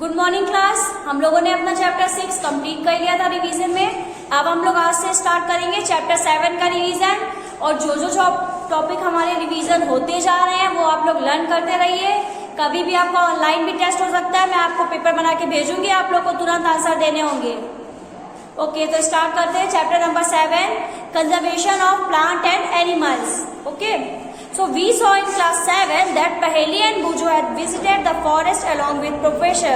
Good morning class. हम लोगों ने अपना चैप्टर 6 कंप्लीट कर लिया था रिवीजन में। अब हम लोग आज से स्टार्ट करेंगे चैप्टर 7 का रिवीजन। और जो टॉपिक हमारे रिवीजन होते जा रहे हैं वो आप लोग लर्न करते रहिए। कभी भी आपका ऑनलाइन भी टेस्ट हो सकता है, मैं आपको पेपर बना के भेजूंगी, आप लोग को तुरंत आंसर देने होंगे। ओके, तो स्टार्ट करते हैं chapter number 7, conservation of plant and animals. Okay, so we saw in class 7 that Paheli and Bujo had visited the forest along with Professor।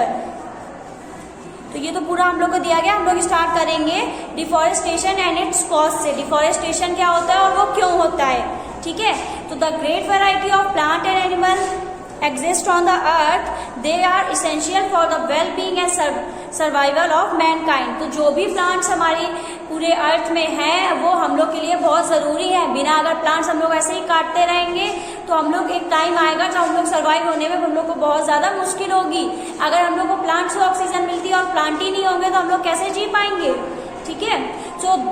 तो ये तो पूरा हम लोग को दिया गया। हम लोग स्टार्ट करेंगे डिफॉरेस्टेशन एंड इट्स कॉज से। डिफॉरेस्टेशन क्या होता है और वो क्यों होता है, ठीक है। तो the great variety of plant and animal exist on the earth, they are essential for the well-being and survival of mankind। तो जो भी प्लांट्स हमारी पूरे अर्थ में हैं वो हम लोग के लिए बहुत ज़रूरी है। बिना अगर प्लांट्स हम लोग ऐसे ही काटते रहेंगे तो हम लोग एक टाइम आएगा जब हम लोग सर्वाइव होने में हम लोग को बहुत ज़्यादा मुश्किल होगी। अगर हम लोग को प्लांट से ऑक्सीजन मिलती है और प्लांट ही नहीं होंगे तो हम लोग कैसे जी पाएंगे, ठीक है। So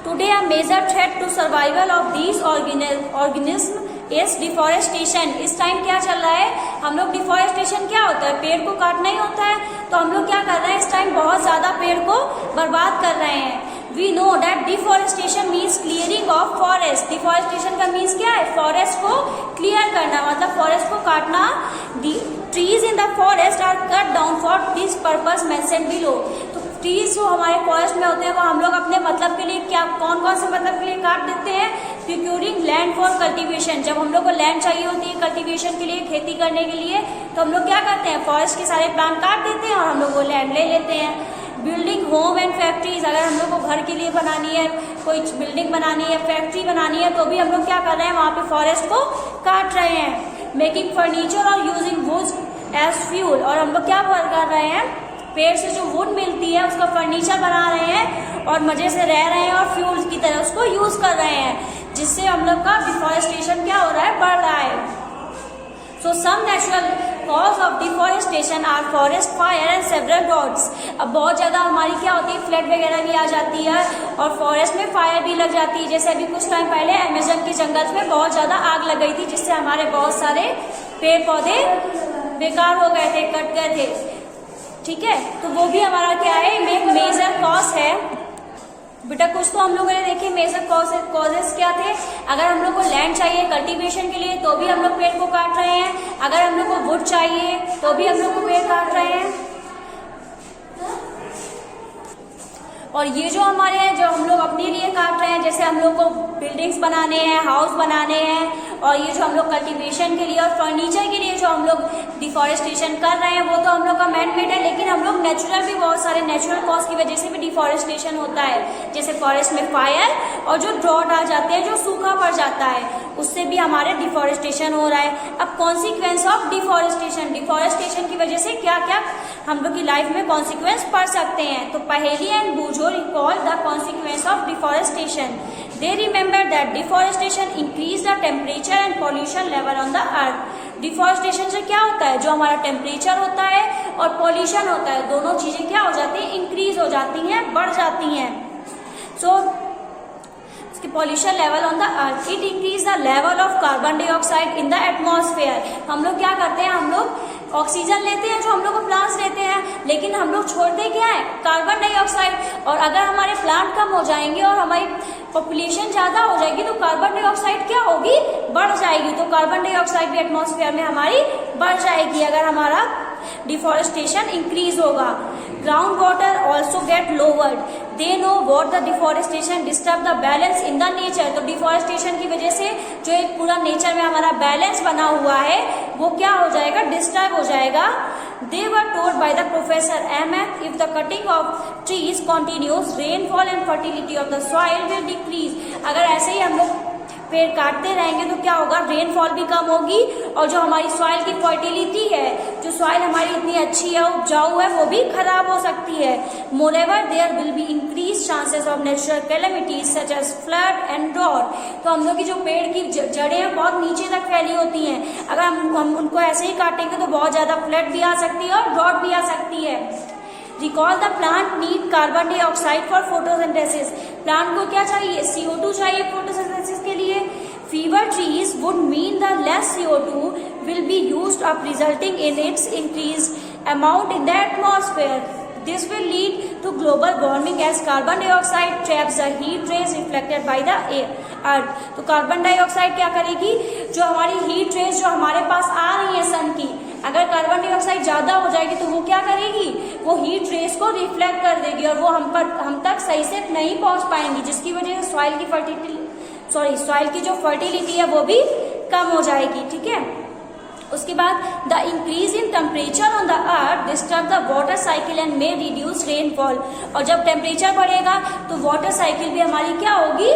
today a major threat to survival of these organism is deforestation. इस टाइम क्या चल रहा है, हम लोग डिफॉरेस्टेशन क्या होता है, पेड़ को काटना ही होता है। तो हम लोग क्या कर रहे हैं, इस टाइम बहुत ज्यादा पेड़ को बर्बाद कर रहे हैं। We know that deforestation means clearing of forest. Deforestation का मीन्स क्या है, फॉरेस्ट को क्लियर करना, मतलब फॉरेस्ट को काटना। Trees in the forest are cut down for this purpose mentioned below. तो ट्रीज जो हमारे फॉरेस्ट में होते हैं वो हम लोग अपने मतलब के लिए क्या कौन कौन से मतलब के लिए काट देते हैं, प्रोक्यूरिंग लैंड फॉर कल्टीवेशन। जब हम लोग को लैंड चाहिए होती है कल्टीवेशन के लिए, खेती करने के लिए, तो हम लोग क्या करते हैं, फॉरेस्ट के सारे प्लांट काट देते हैं और हम लोग वो लैंड ले लेते हैं। बिल्डिंग होम एंड फैक्ट्रीज, अगर हम लोग को घर के लिए बनानी है, कोई बिल्डिंग बनानी है, फैक्ट्री बनानी है, तो भी हम लोग क्या कर रहे हैं, वहाँ पे फॉरेस्ट को काट रहे हैं। मेकिंग फर्नीचर और यूजिंग वुड एज फ्यूल, और हम लोग क्या कर रहे हैं, पेड़ से जो वुड मिलती है उसका फर्नीचर बना रहे हैं और मजे से रह रहे हैं और फ्यूल की तरह उसको यूज कर रहे हैं, जिससे हम लोग का डिफॉरेस्टेशन क्या हो रहा है, बढ़ रहा है। So some natural cause of deforestation are forest fire and several droughts. अब बहुत ज्यादा हमारी क्या होती है, फ्लड वगैरह भी आ जाती है और फॉरेस्ट में फायर भी लग जाती है। जैसे अभी कुछ टाइम पहले अमेजन के जंगल में बहुत ज्यादा आग लग गई थी, जिससे हमारे बहुत सारे पेड़ पौधे बेकार हो गए थे, कट गए थे, ठीक है। तो वो भी हमारा क्या है, मेजर कॉज है। बेटा कुछ तो हम लोगों ने देखे मेजर कॉजेस क्या थे। अगर हम लोग को लैंड चाहिए कल्टीवेशन के लिए तो भी हम लोग पेड़ को काट रहे हैं। अगर हम लोग को वुड चाहिए तो भी हम लोग को पेड़ काट रहे हैं। और ये जो हमारे हैं, जो हम लोग अपने लिए काट रहे हैं, जैसे हम लोग को बिल्डिंग्स बनाने हैं, हाउस बनाने हैं, और ये जो हम लोग कल्टीवेशन के लिए और फर्नीचर के लिए जो हम लोग डिफॉरेस्टेशन कर रहे हैं वो तो हम लोग का मैन मेड है। लेकिन हम लोग नेचुरल भी बहुत सारे नेचुरल कॉज की वजह से भी डिफॉरेस्टेशन होता है। जैसे फॉरेस्ट में फायर और जो ड्रॉट आ जाते हैं, जो सूखा पड़ जाता है, उससे भी हमारे डिफॉरेस्टेशन हो रहा है। अब कॉन्सिक्वेंस ऑफ डिफॉरेस्टेशन, डिफॉरेस्टेशन की वजह से क्या क्या हम लोग की लाइफ में कॉन्सिक्वेंस पड़ सकते हैं। तो Paheli and Boojho recall the consequence of deforestation. They remember that deforestation increase the temperature and pollution level on the earth। Deforestation से क्या होता है, जो हमारा टेम्परेचर होता है और पॉल्यूशन होता है, दोनों चीजें क्या हो जाती हैं, इंक्रीज हो जाती हैं, बढ़ जाती हैं। So pollution level on the earth, it increase the level of carbon dioxide in the atmosphere. हम लोग क्या करते हैं, हम लोग ऑक्सीजन लेते हैं जो हम लोग को प्लांट्स देते हैं, लेकिन हम लोग छोड़ते क्या है, कार्बन डाइऑक्साइड। और अगर हमारे प्लांट कम हो जाएंगे और हमारी पॉपुलेशन ज्यादा हो जाएगी तो कार्बन डाइऑक्साइड क्या होगी, बढ़ जाएगी। तो कार्बन डाइऑक्साइड भी एटमॉस्फेयर में हमारी बढ़ जाएगी अगर हमारा डिफॉरेस्टेशन इंक्रीज होगा। Ground water also get lowered. They know what the deforestation disturb the balance in the nature. तो डिफॉरेस्टेशन की वजह से जो एक पूरा नेचर में हमारा बैलेंस बना हुआ है वो क्या हो जाएगा, डिस्टर्ब हो जाएगा। They were told by the Professor M.F. if the cutting of trees continues, rainfall and fertility of the soil will decrease। अगर ऐसे ही हम लोग पेड़ काटते रहेंगे तो क्या होगा, रेनफॉल भी कम होगी और जो हमारी सॉइल की फर्टिलिटी है, जो सॉइल हमारी इतनी अच्छी है, उपजाऊ है, वो भी खराब हो सकती है। Moreover there will be increase chances of natural calamities such as flood and drought. तो हम लोग की जो पेड़ की जड़ें हैं बहुत नीचे तक फैली होती हैं, अगर हम उनको ऐसे ही काटेंगे तो बहुत ज्यादा फ्लड भी आ सकती है और ड्रॉट भी आ सकती है। Recall the plant need carbon dioxide for photosynthesis. Plant को क्या चाहिए, CO2 चाहिए फोटोसिंथेसिस के लिए। Fewer trees would mean the less CO2 will be used up, resulting in its increased amount in the atmosphere. This will lead to global warming as carbon dioxide traps the heat rays reflected by the earth. तो carbon dioxide क्या करेगी, जो हमारी heat raise जो हमारे पास आ रही है सन की, अगर कार्बन डाइऑक्साइड ज्यादा हो जाएगी तो वो क्या करेगी, वो हीट रेज को रिफ्लेक्ट कर देगी और वो हम तक सही से नहीं पहुंच पाएंगी, जिसकी वजह से सॉइल की जो फर्टिलिटी है वो भी कम हो जाएगी। ठीक है, उसके बाद the increase in temperature on the earth disturb the water cycle and may reduce rainfall. और जब टेम्परेचर बढ़ेगा तो वाटर साइकिल भी हमारी क्या होगी,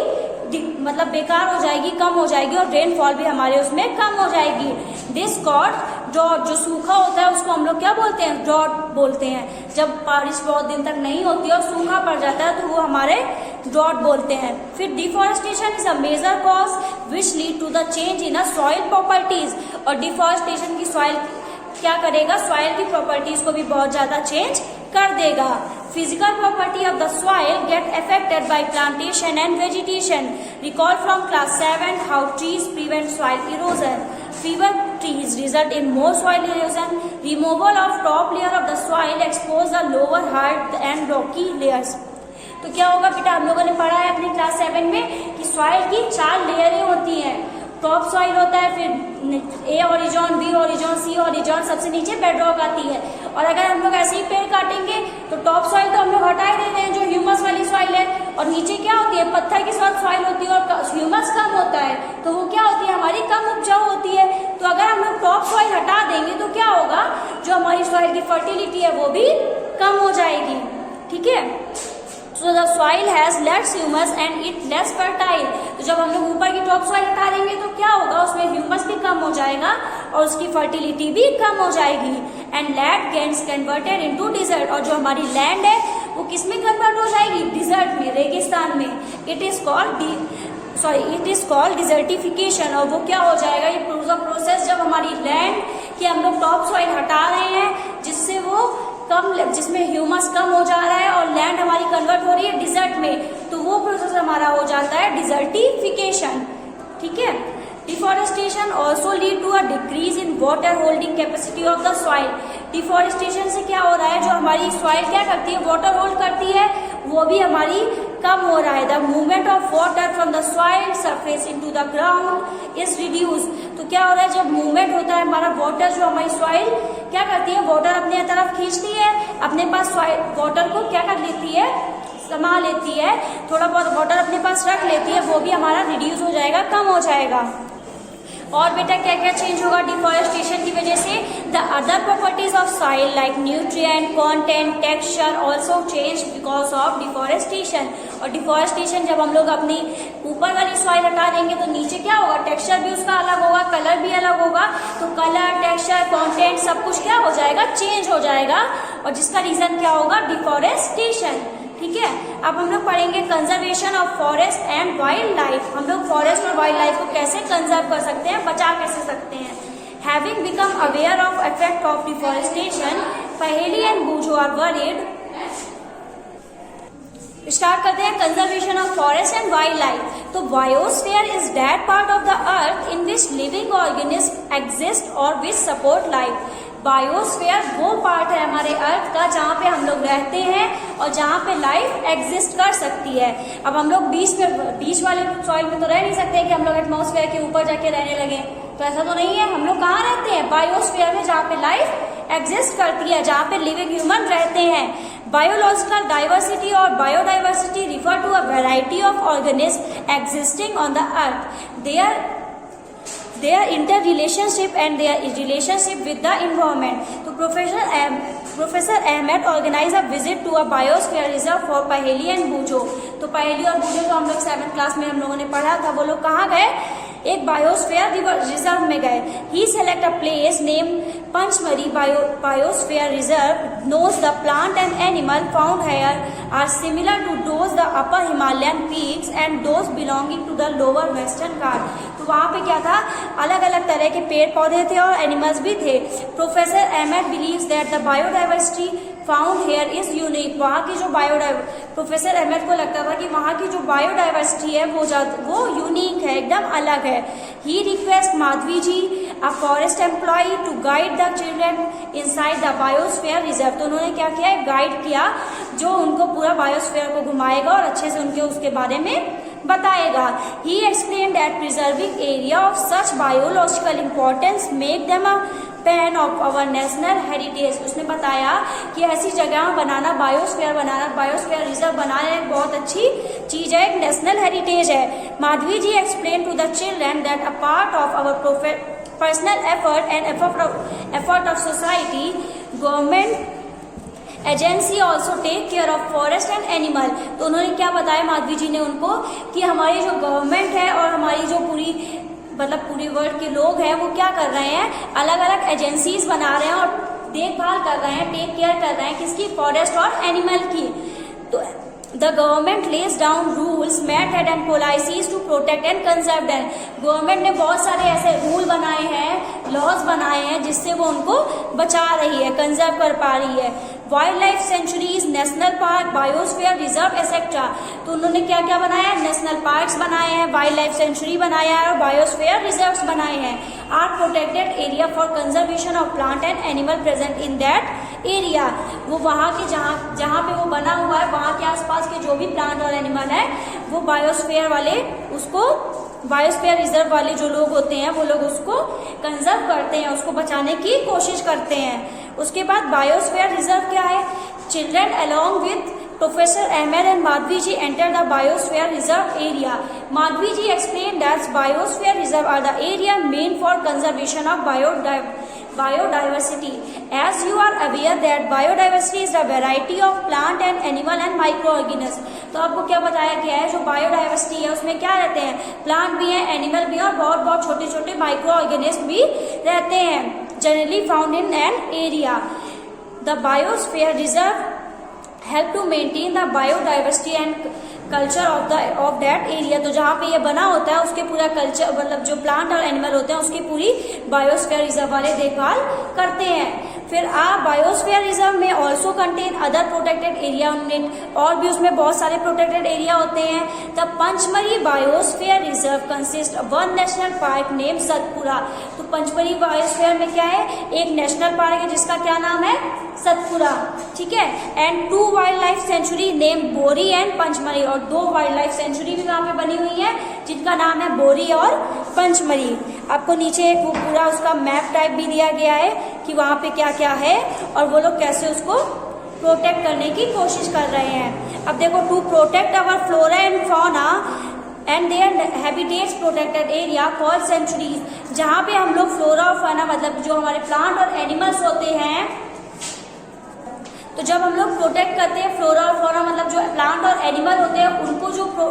मतलब बेकार हो जाएगी, कम हो जाएगी और रेनफॉल भी हमारे उसमें कम हो जाएगी। दिस कॉज ड्रॉट, जो सूखा होता है उसको हम लोग क्या बोलते हैं, ड्रॉट बोलते हैं। जब बारिश बहुत दिन तक नहीं होती और सूखा पड़ जाता है तो वो हमारे ड्रॉट बोलते हैं। फिर deforestation is a major cause which lead to the change in a soil properties. और डिफॉरेस्टेशन की सॉइल क्या करेगा, सॉइल की प्रॉपर्टीज को भी बहुत ज्यादा चेंज कर देगा। Physical property of the soil get affected by plantation and vegetation. Recall from class 7 how trees prevent soil erosion. Fewer trees result in more soil erosion. Removal of top layer of the soil expose the lower hard and rocky layers. तो क्या होगा बेटा, हम लोगों ने पढ़ा है अपनी क्लास 7 में कि सॉइल की 4 लेयरें होती हैं। टॉप सॉइल होता है, फिर ए ओरिजॉन, बी ओरिजॉन, सी ओरिजॉन, सबसे नीचे बेडरॉक आती है। और अगर हम लोग ऐसे ही पेड़ काटेंगे तो टॉप सॉइल तो हम लोग हटा ही देते हैं, जो ह्यूमस वाली सॉइल है, और नीचे क्या होती है, पत्थर के साथ सॉइल होती है और ह्यूमस कम होता है, तो वो क्या होती है, हमारी कम उपजाऊ होती है। तो अगर हम लोग टॉप सॉइल हटा देंगे तो क्या होगा, जो हमारी सॉइल की फर्टिलिटी है वो भी कम हो जाएगी। ठीक है, So the soil has less humus and it less fertile. तो जब हम लोग ऊपर की टॉप सॉइल हटा देंगे तो क्या होगा, उसमें ह्यूमस भी कम हो जाएगा और उसकी फर्टिलिटी भी कम हो जाएगी। And land gets converted into desert. और जो हमारी लैंड है वो किस में कन्वर्ट हो जाएगी, डिजर्ट में, रेगिस्तान में। It is called desertification. और वो क्या हो जाएगा, ये पूरा प्रोसेस, जब हमारी लैंड की हम लोग टॉप सॉइल हटा रहे हैं जिससे वो जिसमें ह्यूमस कम हो जा रहा है और लैंड हमारी कन्वर्ट हो रही है डिजर्ट में, तो वो प्रोसेस हमारा हो जाता है डिजर्टिफिकेशन। ठीक है, deforestation also lead to a decrease in water holding capacity of the soil. Deforestation से क्या हो रहा है, जो हमारी सॉइल क्या करती है, वाटर होल्ड करती है, वो भी हमारी कम हो रहा है। The movement of water from the soil surface into the ground is reduce. तो क्या हो रहा है, जब मूवमेंट होता है हमारा वाटर, जो हमारी सॉइल क्या करती है, वाटर अपने तरफ खींचती है, अपने पास वाटर को क्या कर लेती है, समा लेती है, थोड़ा बहुत वाटर अपने पास रख लेती है, वो भी हमारा रिड्यूस हो जाएगा, कम हो जाएगा। और बेटा क्या क्या चेंज होगा डिफॉरेस्टेशन की वजह से, the other properties of soil like nutrient content texture also change because of deforestation. और डिफॉरेस्टेशन जब हम लोग अपनी ऊपर वाली सॉइल हटा देंगे तो नीचे क्या होगा, टेक्सचर भी उसका अलग होगा, कलर भी अलग होगा, तो कलर टेक्सचर कंटेंट सब कुछ क्या हो जाएगा, चेंज हो जाएगा, और जिसका रीजन क्या होगा, डिफॉरेस्टेशन। ठीक है, अब हम लोग पढ़ेंगे conservation of forest and wild life. हम लोग फॉरेस्ट और वाइल्ड लाइफ को कैसे कंजर्व कर सकते हैं, बचा कैसे सकते हैं। Having become aware of effect of deforestation, Paheli and Boojho are worried. Start करते हैं conservation of forest and wild life. तो biosphere is that part of the earth in which living organism exist और विच सपोर्ट लाइफ। बायोस्फीयर वो part है हमारे अर्थ का जहाँ पे हम लोग रहते हैं और जहाँ पे लाइफ एग्जिस्ट कर सकती है। अब हम लोग बीच वाले सॉइल में तो रह नहीं सकते कि हम लोग एटमॉस्फेयर के ऊपर जाके रहने लगे, तो ऐसा तो नहीं है। हम लोग कहाँ रहते हैं, बायोस्फीयर में, जहाँ पे लाइफ एग्जिस्ट करती है, जहाँ पे लिविंग ह्यूमन रहते हैं। बायोलॉजिकल डाइवर्सिटी और biodiversity refer to a variety of organism existing on the earth, their interrelationship and their relationship with the environment. तो professor Ahmad organize a visit to a biosphere reserve for Paheli and Boojho. तो पहेली और बूझो जो हम लोग 7th class में हम लोगों ने पढ़ा था, वो लोग कहाँ गए, एक बायोस्फीयर रिजर्व में गए। He select a place name Pachmarhi biosphere reserve knows the plant and animal found here are similar to those the upper Himalayan peaks and those belonging to the lower western Ghat. तो वहाँ पे क्या था, अलग अलग तरह के पेड़ पौधे थे और एनिमल्स भी थे। Professor Ahmad believes that the biodiversity found here is unique. वहाँ की जो प्रोफेसर अहमद को लगता था कि वहाँ की जो बायोडाइवर्सिटी है वो यूनिक है, एकदम अलग है। He request Madhavi ji a forest employ to guide the children inside the biosphere reserve. तो उन्होंने क्या किया है, गाइड किया, जो उनको पूरा बायोस्फीयर को घुमाएगा और अच्छे से उनके उसके बारे में बताएगा। He explained that preserving area of such biological importance make them a pan of our national heritage। उसने बताया कि ऐसी जगह बनाना, बायोस्फीयर बनाना, बायोस्फीयर रिजर्व बनाना एक बहुत अच्छी चीज है, एक नेशनल हेरिटेज है। Madhavi ji explain to the children that a part of our personal effort and effort of society, government agency also take care of forest and animal. तो उन्होंने क्या बताया माधवी जी ने उनको कि हमारी जो गवर्नमेंट है और हमारी जो पूरी वर्ल्ड के लोग हैं वो क्या कर रहे हैं, अलग अलग एजेंसीज बना रहे हैं और देखभाल कर रहे हैं, टेक केयर कर रहे हैं किसकी, फॉरेस्ट और एनिमल की। तो the government lays down rules, method and policies to protect and conserve them. Government ने बहुत सारे ऐसे रूल बनाए हैं, लॉज बनाए हैं जिससे वो उनको बचा रही है, कंजर्व कर पा रही है। Wild life sanctuaries, national park, biosphere reserve etcetera. तो उन्होंने क्या क्या बनाया है, नेशनल पार्क्स बनाए हैं, वाइल्ड लाइफ सेंचुरी बनाया है और बायोस्फीयर रिजर्व्स बनाए हैं। Are protected area for conservation of plant and animal present in that area. वो वहाँ के जहाँ पे वो बना हुआ है वहाँ के आसपास के जो भी प्लांट और एनिमल है वो बायोस्फीयर वाले उसको, बायोस्फीयर रिजर्व वाले जो लोग होते हैं वो लोग उसको कंजर्व करते हैं, उसको बचाने की कोशिश करते हैं। उसके बाद बायोस्फीयर रिजर्व क्या है, children along with Professor Ahmed and Madhvi ji entered the Biosphere Reserve area. Madhvi ji explained that Biosphere Reserve are the area meant for conservation of biodiversity. As you are aware that biodiversity is the variety of plant and animal and microorganisms. तो आपको क्या बताया गया है, जो biodiversity है उसमें क्या रहते हैं, प्लांट भी हैं, एनिमल भी हैं और बहुत बहुत छोटे छोटे माइक्रो ऑर्गेनिज्म भी रहते हैं, generally found in an area. The biosphere reserve help to maintain the biodiversity and culture of that area. तो जहाँ पे ये बना होता है उसके पूरा कल्चर, मतलब जो प्लांट और एनिमल होते हैं उसकी पूरी बायोस्फीयर रिजर्व वाले देखभाल करते हैं। फिर बायोस्फीयर रिजर्व में also contain other protected area unit, और भी उसमें बहुत सारे प्रोटेक्टेड एरिया होते हैं। The Pachmarhi biosphere reserve consist one national park name Satpura. तो पंचमरी बायोस्फीयर में क्या है, एक नेशनल पार्क है जिसका क्या नाम है, सतपुरा, ठीक है। And 2 wild life sanctuary name बोरी एंड पंचमरी, और 2 वाइल्ड लाइफ सेंचुरी भी वहाँ पे बनी हुई है जिनका नाम है बोरी और पंचमरी। आपको नीचे वो पूरा उसका मैप टाइप भी दिया गया है कि वहाँ पे क्या क्या है और वो लोग कैसे उसको प्रोटेक्ट करने की कोशिश कर रहे हैं। अब देखो, to protect our flora and fauna and their habitats protected area called sanctuaries. जहाँ पे हम लोग फ्लोरा और फौना, मतलब जो हमारे प्लांट और एनिमल्स होते हैं, तो जब हम लोग प्रोटेक्ट करते हैं फ्लोरा और फ्लोरा, मतलब जो प्लांट और एनिमल होते हैं उनको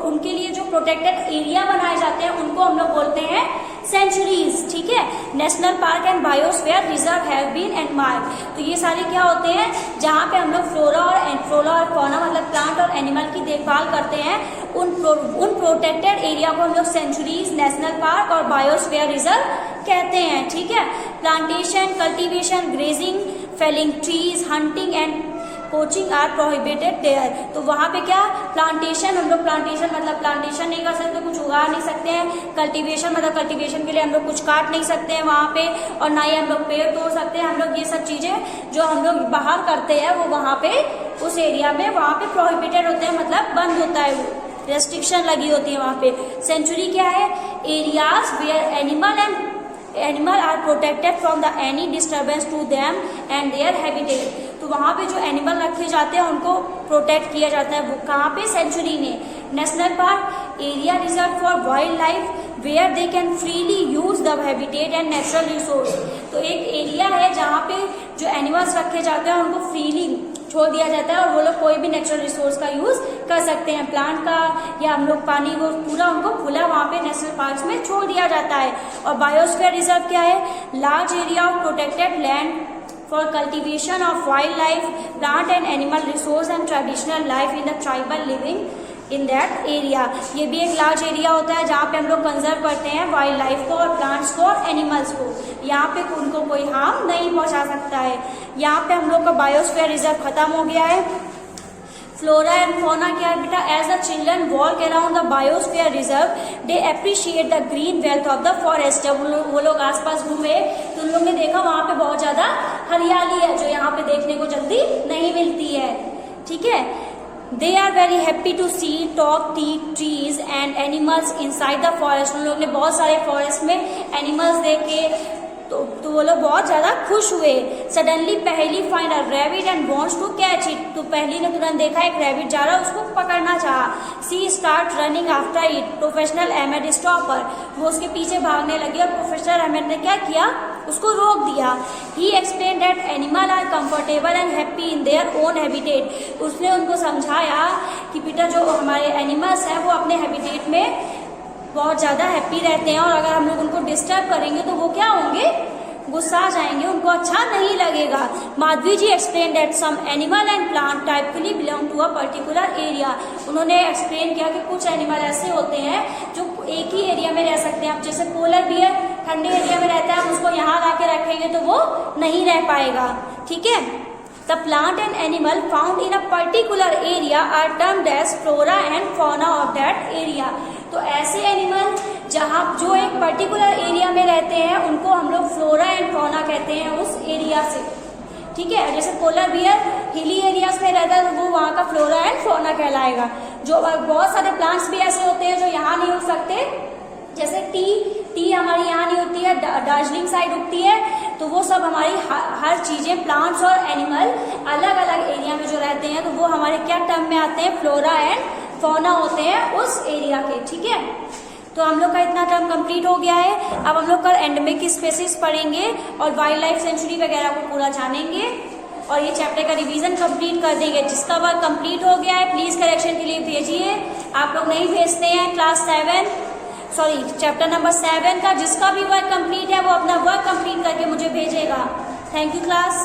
उनके लिए जो प्रोटेक्टेड एरिया बनाए जाते हैं उनको हम लोग बोलते हैं सेंचुरीज, ठीक है। National park and biosphere reserve have been admired. तो ये सारे क्या होते हैं, जहाँ पे हम लोग फ्लोरा और फौना मतलब प्लांट और एनिमल की देखभाल करते हैं, उन प्रोटेक्टेड एरिया को हम लोग सेंचुरीज, नेशनल पार्क और बायोस्फीयर रिजर्व कहते हैं, ठीक है। Plantation, cultivation, grazing, felling trees, hunting and poaching are prohibited there. तो वहाँ पे क्या, प्लांटेशन, हम लोग प्लांटेशन मतलब प्लांटेशन नहीं कर सकते, कुछ उगा नहीं सकते हैं। कल्टीवेशन मतलब कल्टीवेशन के लिए हम लोग कुछ काट नहीं सकते हैं वहाँ पे, और ना ही हम लोग पेड़ तोड़ सकते हैं। हम लोग ये सब चीजें जो हम लोग बाहर करते हैं वो वहाँ पे उस एरिया में वहाँ पे प्रोहिबिटेड होते हैं, मतलब बंद होता है, रेस्ट्रिक्शन लगी होती है वहाँ पे। सेंचुरी क्या है, areas where animal are protected from the any disturbance to them and their habitat. तो वहाँ पे जो एनिमल रखे जाते हैं उनको प्रोटेक्ट किया जाता है, वो कहाँ पे, सेंचुरी ने। National park area reserve for wildlife where they can freely use the habitat and natural resource. तो एक एरिया है जहाँ पे जो एनिमल्स रखे जाते हैं उनको फ्रीली छोड़ दिया जाता है और वो लोग कोई भी नेचुरल रिसोर्स का यूज कर सकते हैं, प्लांट का या हम लोग पानी, वो पूरा उनको खुला वहाँ पे नेशनल पार्क्स में छोड़ दिया जाता है। और बायोस्फीयर रिजर्व क्या है, large area of protected land for cultivation of wild life, plant and animal resource and traditional life in the tribal living in that area. ये भी एक लार्ज एरिया होता है जहाँ पे हम लोग कंजर्व करते हैं वाइल्ड लाइफ को और प्लांट्स को और एनिमल्स को। यहाँ पे उनको कोई हार्म नहीं पहुँचा सकता है। यहाँ पे हम लोग का बायोस्फीयर रिजर्व खत्म हो गया है। फ्लोरा एंड फौना क्या है बेटा, as the children walk around the biosphere reserve they appreciate the green wealth of the forest. जब वो लोग आसपास घूमे तो उन लोग ने देखा वहां पे बहुत ज्यादा हरियाली है जो यहाँ पे देखने को जल्दी नहीं मिलती है। ठीक है, they are very happy to see tall trees and animals inside the forest. उन लोग ने बहुत सारे फॉरेस्ट में एनिमल्स देखे तो वो लोग बहुत ज्यादा खुश हुए। Suddenly Paheli find a rabbit and wants to catch it. तो पहली ने तुरंत देखा एक रैबिट जा रहा है, उसको पकड़ना चाहा। She start running after it. Professional Ahmad stopper, वो उसके पीछे भागने लगी और प्रोफेसर अहमद ने क्या किया, उसको रोक दिया। He explain that animal are comfortable and happy in their own habitat. उसने उनको समझाया कि बेटा जो हमारे एनिमल्स हैं वो अपने हैबिटेट में बहुत ज्यादा हैप्पी रहते हैं और अगर हम लोग उनको डिस्टर्ब करेंगे तो वो क्या होंगे, गुस्सा आ जाएंगे, उनको अच्छा नहीं लगेगा। Madhavi ji explain that some animal and plant typically belong to a particular area. उन्होंने एक्सप्लेन किया कि कुछ एनिमल ऐसे होते हैं जो एक ही एरिया में रह सकते हैं। अब जैसे पोलर बियर ठंडे एरिया में रहता है, हम उसको यहाँ ला के रखेंगे तो वो नहीं रह पाएगा। ठीक है, the plant and animal found in a particular area are termed as flora and fauna of that area. तो ऐसे एनिमल जहाँ जो एक पर्टिकुलर एरिया में रहते हैं उनको हम लोग फ्लोरा एंड फौना कहते हैं उस एरिया से। ठीक है, जैसे पोलर बियर हिली एरियाज में रहता है तो वो वहाँ का फ्लोरा एंड फौना कहलाएगा। जो बहुत सारे प्लांट्स भी ऐसे होते हैं जो यहाँ नहीं उग सकते, जैसे टी हमारी यहाँ नहीं होती है, दार्जिलिंग साइड उगती है, तो वो सब हमारी हर चीजें प्लांट्स और एनिमल अलग अलग एरिया में जो रहते हैं तो वो हमारे क्या टर्म में आते हैं, फ्लोरा एंड फौना होते हैं उस एरिया के। ठीक है, तो हम लोग का इतना टर्म कंप्लीट हो गया है। अब हम लोग कल एंडेमिक स्पेसीज पढ़ेंगे और वाइल्ड लाइफ सेंचुरी वगैरह को पूरा जानेंगे और ये चैप्टर का रिवीजन कंप्लीट कर देंगे। जिसका वर्क कंप्लीट हो गया है प्लीज करेक्शन के लिए भेजिए। आप लोग नहीं भेजते हैं चैप्टर नंबर 7 का जिसका भी वर्क कंप्लीट है वो अपना वर्क कंप्लीट करके मुझे भेजेगा। Thank you class.